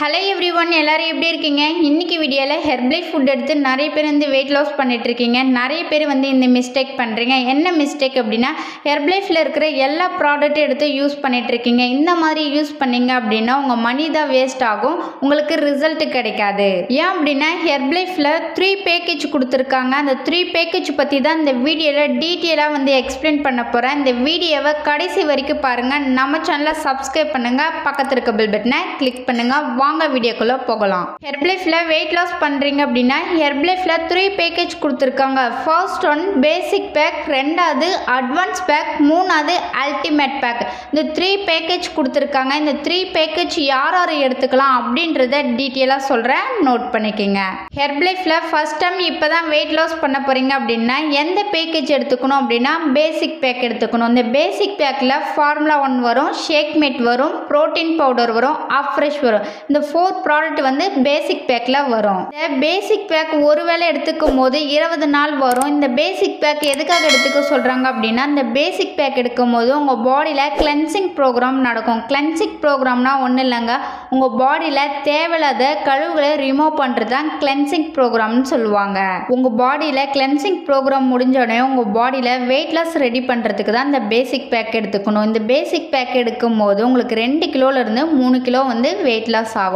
Hello everyone, எல்லாரும் எப்படி இருக்கீங்க? இன்னைக்கு வீடியோவில் ஹெர்பலைஃப் ஃபுட் எடுத்து நிறைய பேர் வெயிட் லாஸ் பண்ணிட்டு இருக்கீங்க. நிறைய பேர் இந்த மிஸ்டேக் பண்ணுறீங்க. என்ன மிஸ்டேக் அப்படின்னா, ஹெர்பலைஃபில் இருக்கிற எல்லா ப்ராடக்ட்டும் எடுத்து யூஸ் பண்ணிட்டு இருக்கீங்க. இந்த மாதிரி யூஸ் பண்ணீங்க அப்படின்னா உங்கள் மணி தான் வேஸ்ட் ஆகும், உங்களுக்கு ரிசல்ட் கிடைக்காது. ஏன் அப்படின்னா ஹெர்பலைஃபில் 3 பேக்கேஜ் கொடுத்துருக்காங்க. அந்த 3 பேக்கேஜ் பற்றி தான் இந்த வீடியோவில் டீட்டெயிலாக எக்ஸ்பிளைன் பண்ண போகிறேன். இந்த வீடியோவை கடைசி வரைக்கும் பாருங்கள். நம்ம சேனலை சப்ஸ்கிரைப் பண்ணுங்கள், பக்கத்தில் இருக்க பெல் பட்டனை கிளிக் பண்ணுங்கள். வாங்க வீடியோக்குள்ள போகலாம். ஹெர்பலைஃப்ல வெயிட் லாஸ் பண்றீங்க அப்படின்னா ஹெர்பலைஃப்ல 3 பேக்கேஜ் கொடுத்துருக்காங்க. ஃபர்ஸ்ட் ஒன் பேசிக் பேக், ரெண்டாவது அட்வான்ஸ் பேக், மூணாவது அல்டிமேட் பேக். இந்த 3 பேக்கேஜ் கொடுத்துருக்காங்க. இந்த 3 பேக்கேஜ் யார் யார் எடுத்துக்கலாம் அப்படின்றத டீட்டெயிலாக சொல்கிறேன், நோட் பண்ணிக்கோங்க. ஹெர்பலைஃப்ல ஃபர்ஸ்ட் டைம் இப்போ தான் வெயிட் லாஸ் பண்ண போறீங்க அப்படின்னா எந்த பேக்கேஜ் எடுத்துக்கணும் அப்படின்னா பேசிக் பேக் எடுத்துக்கணும். இந்த பேசிக் பேக்கில் ஃபார்முலா 1 வரும், ஷேக் மேட் வரும், ப்ரோட்டீன் பவுடர் வரும், அஃப்ரெஷ் வரும். இந்த 4 ப்ராடக்ட் பேசிக் பேக்கில் வரும். இந்த பேசிக் பேக் ஒருவேளை எடுத்துக்கும் போது 20 நாள் வரும். இந்த பேசிக் பேக் எதுக்காக எடுத்துக்க சொல்கிறாங்க அப்படின்னா, இந்த பேசிக் பேக் எடுக்கும் போது உங்கள் பாடியில் கிளென்சிங் ப்ரோக்ராம் நடக்கும். கிளென்சிங் ப்ரோக்ராம்னா ஒன்றும் இல்லைங்க, உங்கள் பாடியில் தேவையில்லாத கழிவுகளை ரிமூவ் பண்ணுறது தான் கிளென்சிங் ப்ரோக்ராம்னு சொல்லுவாங்க. உங்கள் பாடியில் கிளென்சிங் ப்ரோக்ராம் முடிஞ்சோடனே உங்கள் பாடியில் வெயிட் லாஸ் ரெடி பண்ணுறதுக்கு தான் இந்த பேசிக் பேக் எடுத்துக்கணும். இந்த பேசிக் பேக் எடுக்கும் போது உங்களுக்கு 2 கிலோலேருந்து 3 கிலோ வெயிட் லாஸ் ஆகும்.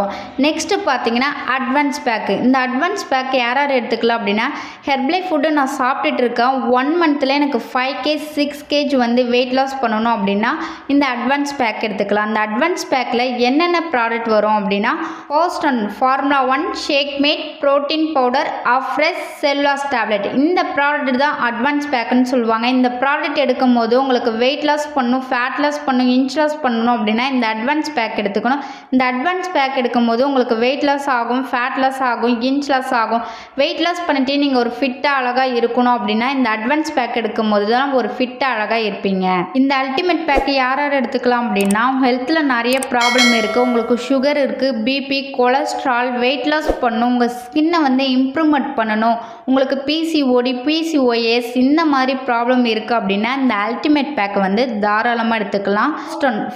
நெக்ஸ்ட் பார்த்தீங்கன்னா அட்வான்ஸ் பேக்கு. இந்த அட்வான்ஸ் பேக் யார் யார் எடுத்துக்கலாம் அப்படின்னா, ஹெர்பலைஃப் ஃபுட்டு நான் சாப்பிட்டுட்டு இருக்கேன், 1 மந்த்தில் எனக்கு 5 kg 6 kg வெயிட் லாஸ் பண்ணணும் அப்படின்னா இந்த அட்வான்ஸ் பேக் எடுத்துக்கலாம். அந்த அட்வான்ஸ் பேக்கில் என்னென்ன ப்ராடக்ட் வரும் அப்படின்னா, first one formula 1, shake mate, protein powder, afresh, cellulose tablet. இந்த ப்ராடக்ட் தான் அட்வான்ஸ் பேக்குன்னு சொல்லுவாங்க. இந்த ப்ராடக்ட் எடுக்கும் போது உங்களுக்கு வெயிட் லாஸ் பண்ணணும், ஃபேட் லாஸ் பண்ணணும், இன்ச் லாஸ் பண்ணணும் அப்படின்னா இந்த அட்வான்ஸ் பேக் எடுத்துக்கணும். இந்த அட்வான்ஸ் பேக் எடுக்கும்போது உங்களுக்கு வெயிட் லாஸ் ஆகும், ஃபேட் லாஸ் ஆகும், இன்ச் லாஸ் ஆகும். வெயிட் லாஸ் பண்ணிட்டு நீங்கள் ஒரு ஃபிட்டாக அழகாக இருக்கணும் அப்படின்னா இந்த அட்வான்ஸ் பேக் எடுக்கும்போது தான் ஒரு ஃபிட்டாக அழகாக இருப்பீங்க. இந்த அல்டிமேட் பேக் யார் யார் எடுத்துக்கலாம் அப்படின்னா, உங்கள் ஹெல்த்தில் நிறைய ப்ராப்ளம் இருக்குது, உங்களுக்கு சுகர் இருக்குது, பிபி, கொலஸ்ட்ரால், வெயிட் லாஸ் பண்ணணும், உங்கள் ஸ்கின்னை இம்ப்ரூவ்மெண்ட் பண்ணணும், உங்களுக்கு பிசிஓடி, பிசிஓஎஸ் இந்த மாதிரி ப்ராப்ளம் இருக்குது அப்படின்னா இந்த அல்டிமேட் பேக் தாராளமாக எடுத்துக்கலாம்.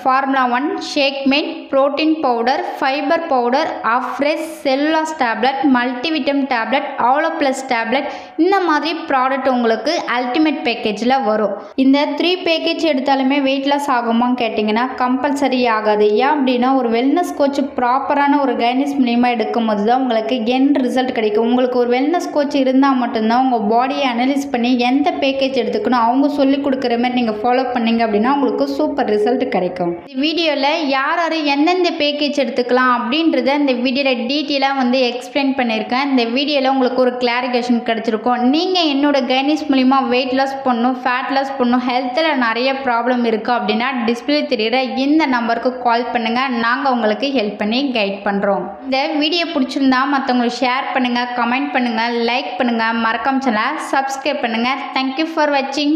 Formula 1, shake mate, protein powder, fibre powder, afresh, cellulose tablet, multivitamin tablet, aloe plus tablet. இந்த மாதிரி ப்ராடக்ட் உங்களுக்கு அல்டிமேட் பேக்கேஜில் வரும். இந்த 3 பேக்கேஜ் எடுத்தாலுமே வெயிட் லாஸ் ஆகுமான்னு கேட்டிங்கன்னா கம்பல்சரி ஆகாது. ஏன் அப்படின்னா ஒரு வெல்னஸ் கோச் ப்ராப்பரான ஒரு கைடன்ஸ் மூலியமாக எடுக்கும் போது தான் உங்களுக்கு எண்ட் ரிசல்ட் கிடைக்கும். உங்களுக்கு ஒரு வெல்னஸ் கோச் இருந்தால் மட்டும்தான் உங்கள் பாடியை அனலைஸ் பண்ணி எந்த பேக்கேஜ் எடுத்துக்கணும் அவங்க சொல்லி கொடுக்குற மாதிரி நீங்கள் ஃபாலோ பண்ணீங்க அப்படின்னா உங்களுக்கு சூப்பர் ரிசல்ட் கிடைக்கும். இந்த வீடியோவில் யார் யார் எந்தெந்த பேக்கேஜ் எடுத்துக்கலாம் அப்படின்றத இந்த வீடியோவில் டீட்டெயிலாக எக்ஸ்பிளைன் பண்ணியிருக்கேன். இந்த வீடியோவில் உங்களுக்கு ஒரு கிளாரிஃபிகேஷன் கிடச்சிருக்கும். நீங்கள் என்னோட கைடன்ஸ் மூலிமா வெயிட் லாஸ் பண்ணணும், ஃபேட் லாஸ் பண்ணணும், ஹெல்த்தில் நிறைய ப்ராப்ளம் இருக்குது அப்படின்னா டிஸ்பிளே தெரியுற இந்த நம்பருக்கு கால் பண்ணுங்கள், நாங்கள் உங்களுக்கு ஹெல்ப் பண்ணி கைட் பண்ணுறோம். இந்த வீடியோ பிடிச்சிருந்தா மற்றவங்களுக்கு ஷேர் பண்ணுங்கள், கமெண்ட் பண்ணுங்கள், லைக் பண்ணுங்கள், மறக்காம சேனலை சப்ஸ்கிரைப் பண்ணுங்கள். தேங்க்யூ ஃபார் வாட்சிங்.